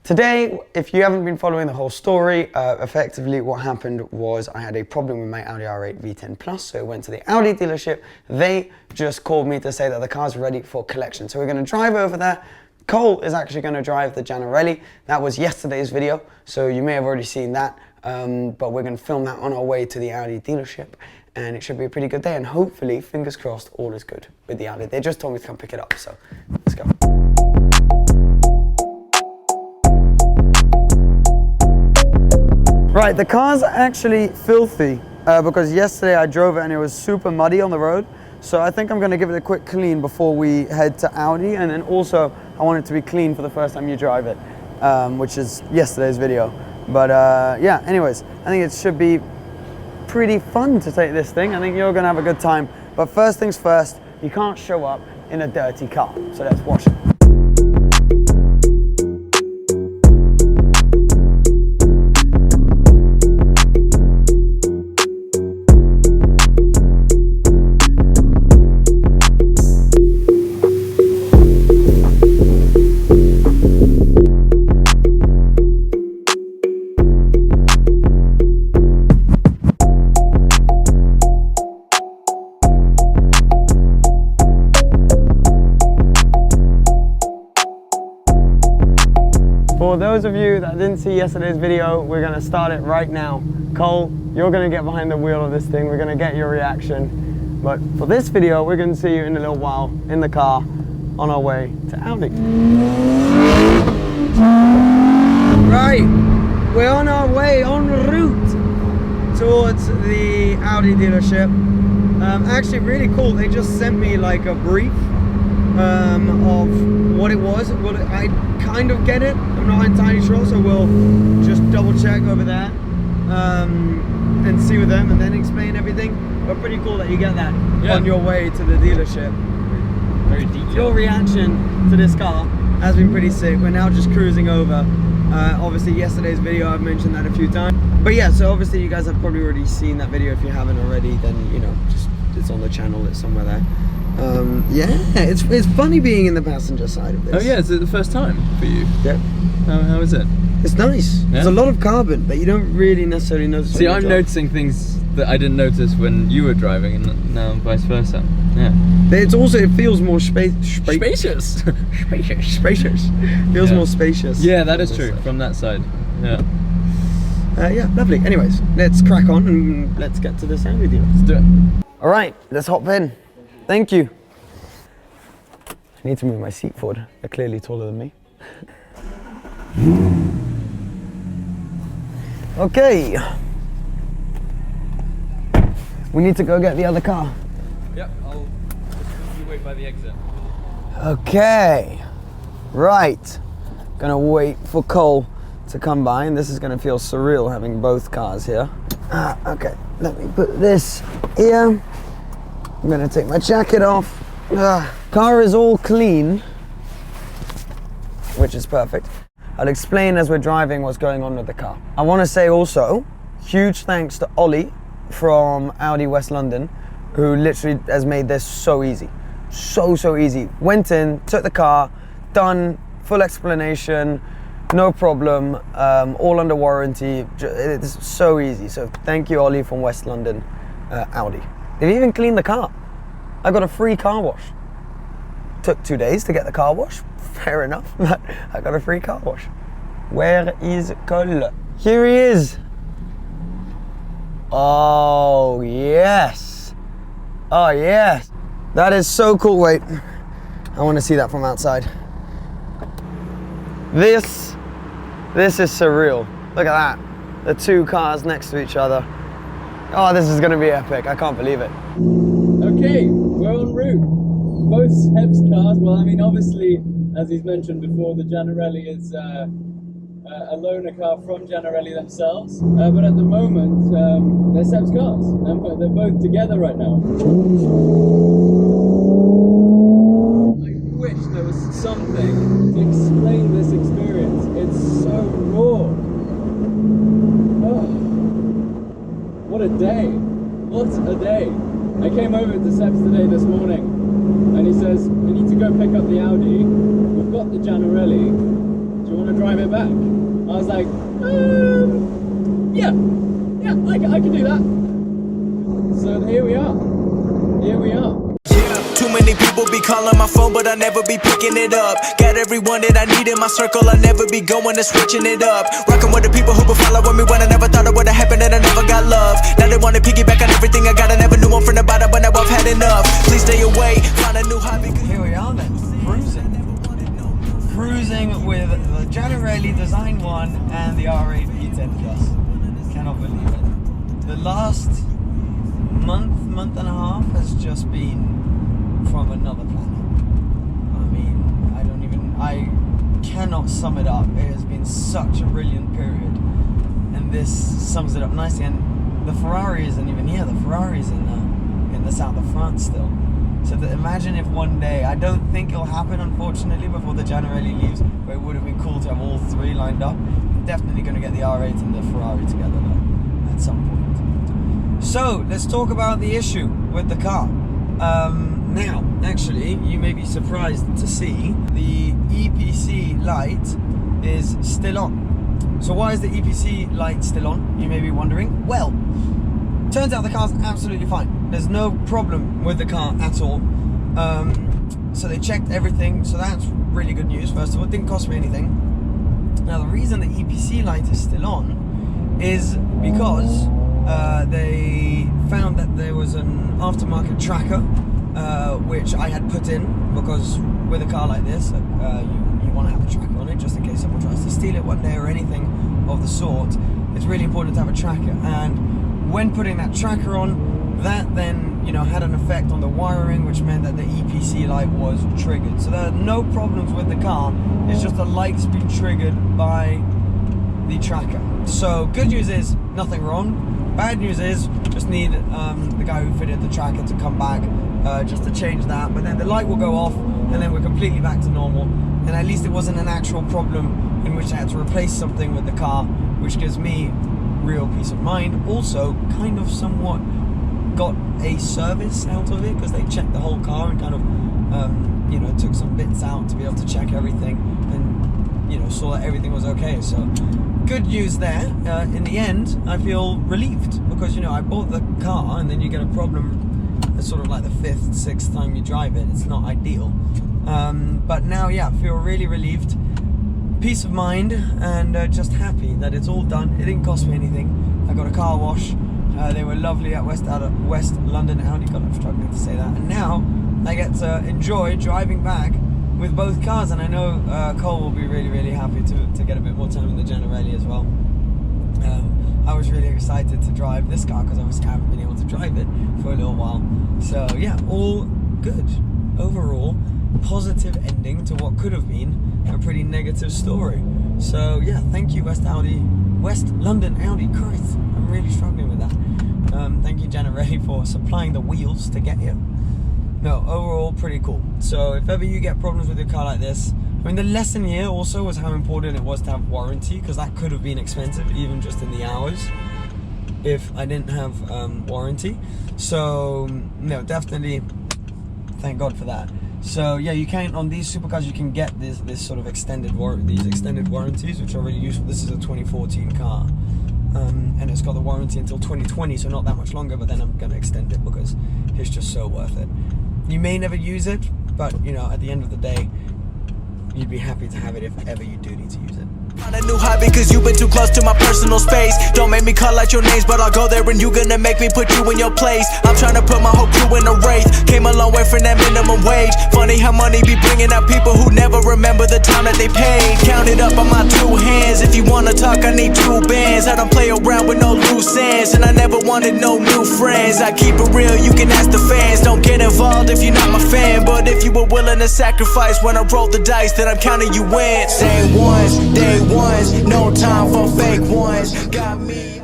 Today, if you haven't been following the whole story, effectively what happened was I had a problem with my Audi R8 V10 Plus, so I went to the Audi dealership. They just called me to say that the car's ready for collection. So we're going to drive over there. Cole is actually going to drive the Gianarelli. That was yesterday's video, so you may have already seen that, but we're going to film that on our way to the Audi dealership, and it should be a pretty good day, and hopefully, fingers crossed, all is good with the Audi. They just told me to come pick it up, so let's go. Right, the car's actually filthy because yesterday I drove it and it was super muddy on the road. So I think I'm going to give it a quick clean before we head to Audi, and then also I want it to be clean for the first time you drive it, which is yesterday's video. But yeah, anyways, I think it should be pretty fun to take this thing. I think you're going to have a good time. But first things first, you can't show up in a dirty car. So let's watch it. For those of you that didn't see yesterday's video, we're going to start it right now. Cole, you're going to get behind the wheel of this thing. We're going to get your reaction. But for this video, we're going to see you in a little while in the car on our way to Audi. Right, we're on our way, en route towards the Audi dealership. Actually really cool. They just sent me like a brief of what it was. I kind of get it. I'm not entirely sure, so we'll just double check over there and see with them and then explain everything. But pretty cool that you get that on your way to the dealership. Very detailed. Your reaction to this car has been pretty sick. We're now just cruising over. Obviously yesterday's video, I've mentioned that a few times. But yeah, so obviously you guys have probably already seen that video. If you haven't already, then you know, just it's on the channel, it's somewhere there. Yeah, it's funny being in the passenger side of this. Oh yeah, is it the first time for you? Yeah. How is it? It's nice. Yeah? There's a lot of carbon, but you don't really necessarily notice. See, I'm noticing things that I didn't notice when you were driving, and now vice versa. Yeah. It's also, it feels more spacious. Spacious. Spacious. Feels more spacious. Yeah, that is true. Side. From that side. Yeah. Yeah, lovely. Anyways, let's crack on and let's get to the Audi deal. Let's do it. All right, let's hop in. Thank you. I need to move my seat forward. They're clearly taller than me. Okay. We need to go get the other car. Yep, I'll just wait by the exit. Okay. Right. Gonna wait for Cole to come by, and this is gonna feel surreal having both cars here. Okay, let me put this here. I'm gonna take my jacket off. Car is all clean, which is perfect. I'll explain as we're driving what's going on with the car. I want to say also, huge thanks to Ollie from Audi West London, who literally has made this so easy. So easy. Went in, took the car, done, full explanation, no problem, all under warranty. It's so easy. So thank you, Ollie from West London Audi. They've even cleaned the car. I got a free car wash. Took 2 days to get the car wash. Fair enough, but I got a free car wash. Where is Cole? Here he is. Oh, yes. Oh, yes. That is so cool. Wait, I want to see that from outside. This is surreal. Look at that. The two cars next to each other. Oh, this is going to be epic. I can't believe it. Okay, we're en route. Both Seb's cars, well, I mean, obviously, as he's mentioned before, the Gianarelli is a loaner car from Gianarelli themselves. But at the moment, they're Seb's cars, and they're both together right now. I wish there was something to explain this experience. It's so raw. Oh, what a day. What a day. I came over to Seb's today this morning, and he says, we need to go pick up the Audi. We've got the Gianarelli. Do you want to drive drive it back. I was like, yeah, I can do that. So here we are. Too many people be calling my phone, but I never be picking it up. Got everyone that I need in my circle, I never be going and switching it up. Rocking with the people who been following me when I never thought it would've happened and I never got love. Now they wanna piggyback on everything I got. I never knew one from the bottom, but now I've had enough. Please stay away, find a new hobby. Here we are then, cruising with the Janarelli Design 1 and the R8 V10 Plus. Cannot believe it. The last month and a half has just been from another planet. I mean, I cannot sum it up. It has been such a brilliant period, and this sums it up nicely. And the Ferrari isn't even here. The Ferrari's in the south of France still. So imagine if one day, I don't think it'll happen unfortunately before the Janarelli leaves, but it would have been cool to have all three lined up. I'm definitely going to get the R8 and the Ferrari together though, at some point. So let's talk about the issue with the car. Now, actually, you may be surprised to see the EPC light is still on. So why is the EPC light still on, you may be wondering? Well, turns out the car's absolutely fine. There's no problem with the car at all. So they checked everything, so that's really good news. First of all, it didn't cost me anything. Now, the reason the EPC light is still on is because they found that there was an aftermarket tracker which I had put in, because with a car like this, you want to have a tracker on it just in case someone tries to steal it one day or anything of the sort. It's really important to have a tracker, and when putting that tracker on, that then had an effect on the wiring, which meant that the EPC light was triggered. So there are no problems with the car, it's just the light's been triggered by the tracker. So good news is nothing wrong. Bad news is just need the guy who fitted the tracker to come back just to change that, but then the light will go off and then we're completely back to normal, and at least it wasn't an actual problem in which I had to replace something with the car, which gives me real peace of mind. Also kind of somewhat got a service out of it, because they checked the whole car and kind of took some bits out to be able to check everything, and saw that everything was okay. So good news there. In the end, I feel relieved, because I bought the car and then you get a problem. It's sort of like the 5th, 6th time you drive it. It's not ideal, but now, yeah, I feel really relieved, peace of mind, and just happy that it's all done. It didn't cost me anything. I got a car wash. They were lovely at West London Audi. God, I'm struggling to say that. And now I get to enjoy driving back with both cars, and I know Cole will be really, really happy to get a bit more time in the Janarelli as well. I was really excited to drive this car because obviously I haven't been able to drive it for a little while. So yeah, all good. Overall, positive ending to what could have been a pretty negative story. So yeah, thank you West London Audi. Christ, I'm really struggling with that. Thank you Janarelli for supplying the wheels to get here. No, overall pretty cool. So if ever you get problems with your car like this, I mean, the lesson here also was how important it was to have warranty, because that could have been expensive even just in the hours if I didn't have warranty. So no, definitely thank God for that. So yeah, you can, on these supercars, you can get this sort of extended warranties, which are really useful. This is a 2014 car, and it's got the warranty until 2020, so not that much longer, but then I'm going to extend it because it's just so worth it. You may never use it, but at the end of the day, you'd be happy to have it if ever you do need to use it. Find a new hobby, cause you've been too close to my personal space. Don't make me call out your names, but I'll go there and you gonna make me put you in your place. I'm trying to put my whole crew in a race. Came a long way from that minimum wage. Funny how money be bringing out people who never remember the time that they paid. Count it up on my 2 hands. If you wanna talk, I need 2 bands. I don't play around with no loose ends, and I never wanted no new friends. I keep it real, you can ask the fans. Don't get involved if you're not my fan, but if you were willing to sacrifice when I roll the dice, then I'm counting you in. Day ones, no time for fake ones. Got me.